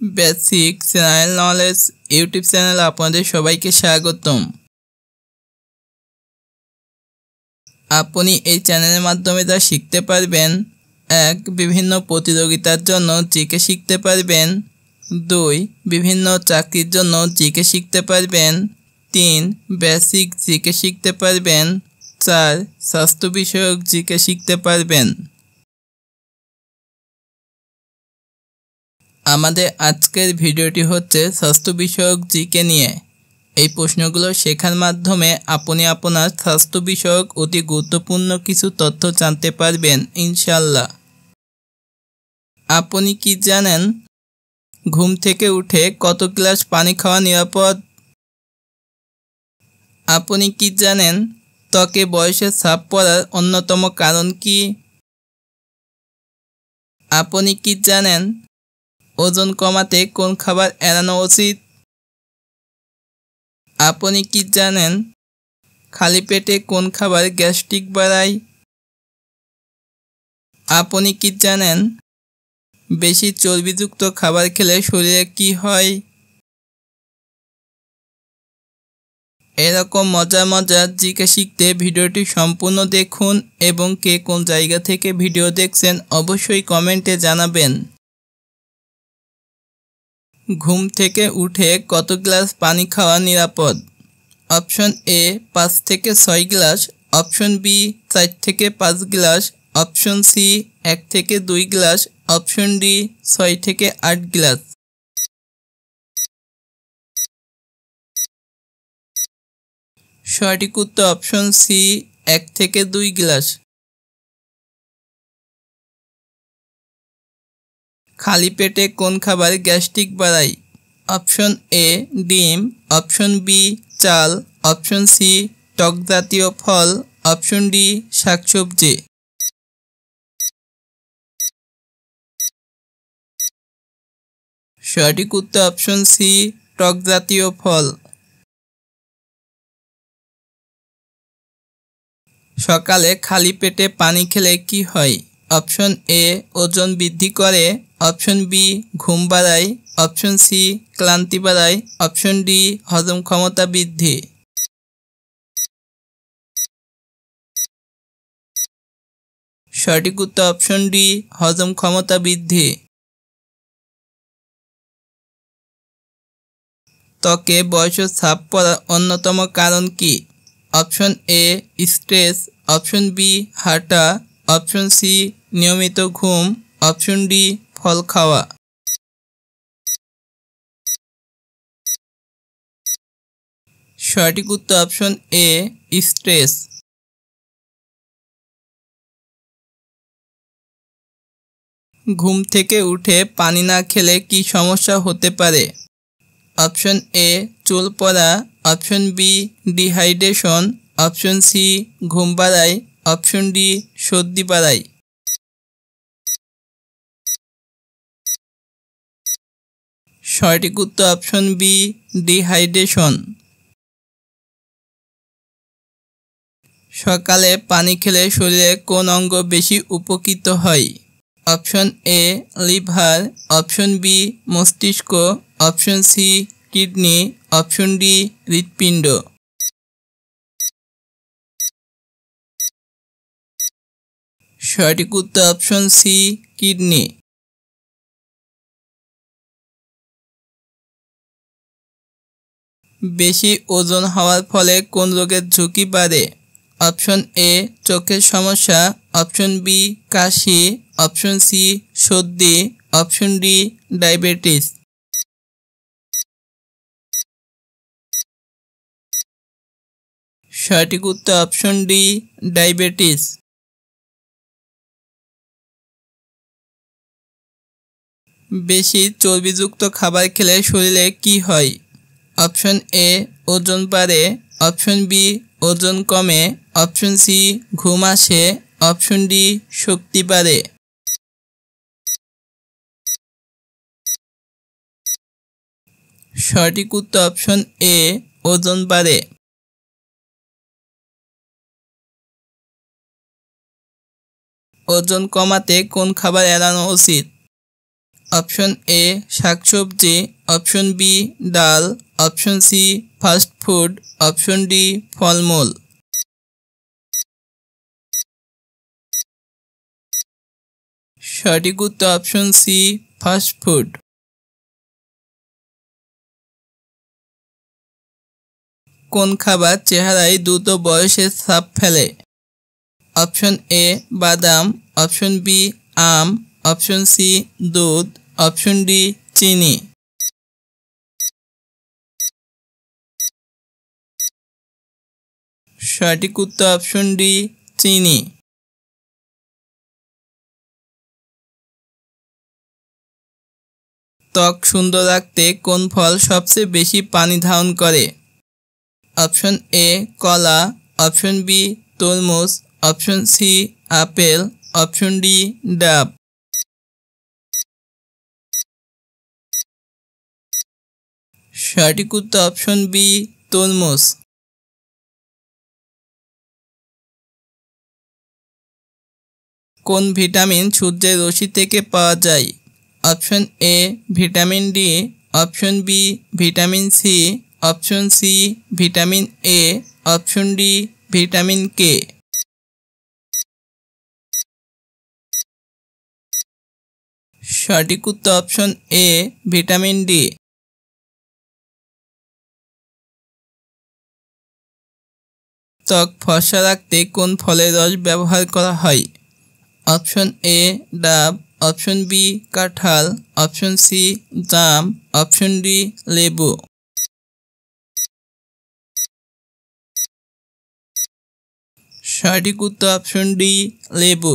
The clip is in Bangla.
বেসিক জেনারেল নলেজ ইউটিউব চ্যানেলে আপনাদের সবাইকে স্বাগতম। আপনি এই চ্যানেলের মাধ্যমে যা শিখতে পারবেন: 1. বিভিন্ন প্রতিযোগিতার জন্য জিকে শিখতে পারবেন। 2. বিভিন্ন চাকরির জন্য জিকে শিখতে পারবেন। 3. বেসিক জিকে শিখতে পারবেন। 4. স্বাস্থ্য বিষয়ক জিকে শিখতে পারবেন। আমাদের আজকের ভিডিওটি হচ্ছে স্বাস্থ্য বিষয়ক জিকে নিয়ে। এই প্রশ্নগুলো শেখার মাধ্যমে আপনি আপনার স্বাস্থ্য বিষয়ক অতি গুরুত্বপূর্ণ কিছু তথ্য জানতে পারবেন ইনশাল্লাহ। আপনি কি জানেন ঘুম থেকে উঠে কত গ্লাস পানি খাওয়া নিরাপদ? আপনি কি জানেন ত্বকে বয়সের ছাপ পড়ার অন্যতম কারণ কি? আপনি কি জানেন ওজন কমাতে কোন খাবার এড়ানো উচিত? আপনি কি জানেন খালি পেটে কোন খাবার গ্যাস্ট্রিক বাড়ায়? আপনি কি জানেন বেশি চর্বিযুক্ত খাবার খেলে শরীরে কি হয়? এরকম মজার মজার জিকে শিখতে ভিডিওটি সম্পূর্ণ দেখুন এবং কে কোন জায়গা থেকে ভিডিও দেখছেন অবশ্যই কমেন্টে জানাবেন। ঘুম থেকে উঠে কত গ্লাস পানি খাওয়া নিরাপদ? অপশন এ 5 থেকে 6 গ্লাস, অপশন বি 4 থেকে 5 গ্লাস, অপশন সি 1 থেকে 2 গ্লাস, অপশন ডি 6 থেকে 8 গ্লাস। সঠিক উত্তর অপশন সি 1 থেকে 2 গ্লাস। খালি পেটে কোন খাবার গ্যাস্ট্রিক বাড়ায়? অপশন এ ডিম, অপশন বি চাল, অপশন সি টক জাতীয় ফল, অপশন ডি শাকসবজি। সঠিক উত্তর অপশন সি টক জাতীয় ফল। সকালে খালি পেটে পানি খেলে কি হয়? অপশন এ ওজন বৃদ্ধি করে, অপশন বি ঘুম বাড়ায়, অপশন সি ক্লান্তি বাড়ায়, অপশন ডি হজম ক্ষমতা বৃদ্ধি। সঠিক উত্তর অপশন ডি হজম ক্ষমতা বৃদ্ধি। ত্বকে বয়সের ছাপ পড়ার অন্যতম কারণ কি? Option A stress, option B হাঁটা, অপশন সি নিয়মিত ঘুম, অপশন ডি ফল খাওয়া। সঠিক উত্তর অপশন এ স্ট্রেস। ঘুম থেকে উঠে পানি না খেলে কি সমস্যা হতে পারে? অপশন এ চুল পড়া, option B dehydration, option C ঘুম বাড়ায়, অপশন ডি সর্দি বাড়ায়। সঠিক উত্তর অপশন বি ডিহাইড্রেশন। সকালে পানি খেলে শরীরে কোন অঙ্গ বেশি উপকৃত হয়? Option A liver, option B মস্তিষ্ক, option C kidney, option D হৃৎপিণ্ড। সঠিক উত্তর অপশন সি কিডনি। বেশি ওজন হওয়ার ফলে কোন রোগের ঝুঁকি বাড়ে? অপশন এ চোখের সমস্যা, অপশন বি কাশি, অপশন সি সর্দি, অপশন ডি ডায়াবেটিস। সঠিক উত্তর অপশন ডি ডায়াবেটিস। বেশি চর্বিযুক্ত খাবার খেলে শরীরে কি হয়? অপশন এ ওজন বাড়ে, অপশন বি ওজন কমে, অপশন সি ঘুম আসে, অপশন ডি শক্তি বাড়ে। সঠিক উত্তর অপশন এ ওজন বাড়ে। ওজন কমাতে কোন খাবার এড়ানো উচিত? অপশন এ শাকসবজি, অপশন বি ডাল, option C fast food, option D ফলমূল। সঠিক উত্তর অপশন সি ফাস্ট ফুড। কোন খাবার চেহারায় দ্রুত বয়সের ছাপ ফেলে? অপশন এ বাদাম, অপশন বি আম, অপশন সি দুধ, অপশন ডি চিনি। সঠিক উত্তর অপশন ডি চিনি। ত্বক সুন্দর রাখতে কোন ফল সবচেয়ে বেশি পানি ধারণ করে? অপশন এ কলা, অপশন বি তরমুজ, option C apple, option D ডাব। সঠিক উত্তর অপশন বি তরমুজ। কোন ভিটামিন সূর্যের রশ্মি থেকে পাওয়া যায়? Option A vitamin D, option B vitamin C, option C vitamin A, option D vitamin K. সঠিক উত্তর অপশন এ ভিটামিন ডি। ত্বক ফর্সা রাখতে কোন ফলের রস ব্যবহার করা হয়? অপশন এ ডাব, অপশন বি কাঁঠাল, অপশন সি জাম, অপশন ডি লেবু। সঠিক উত্তর অপশন ডি লেবু।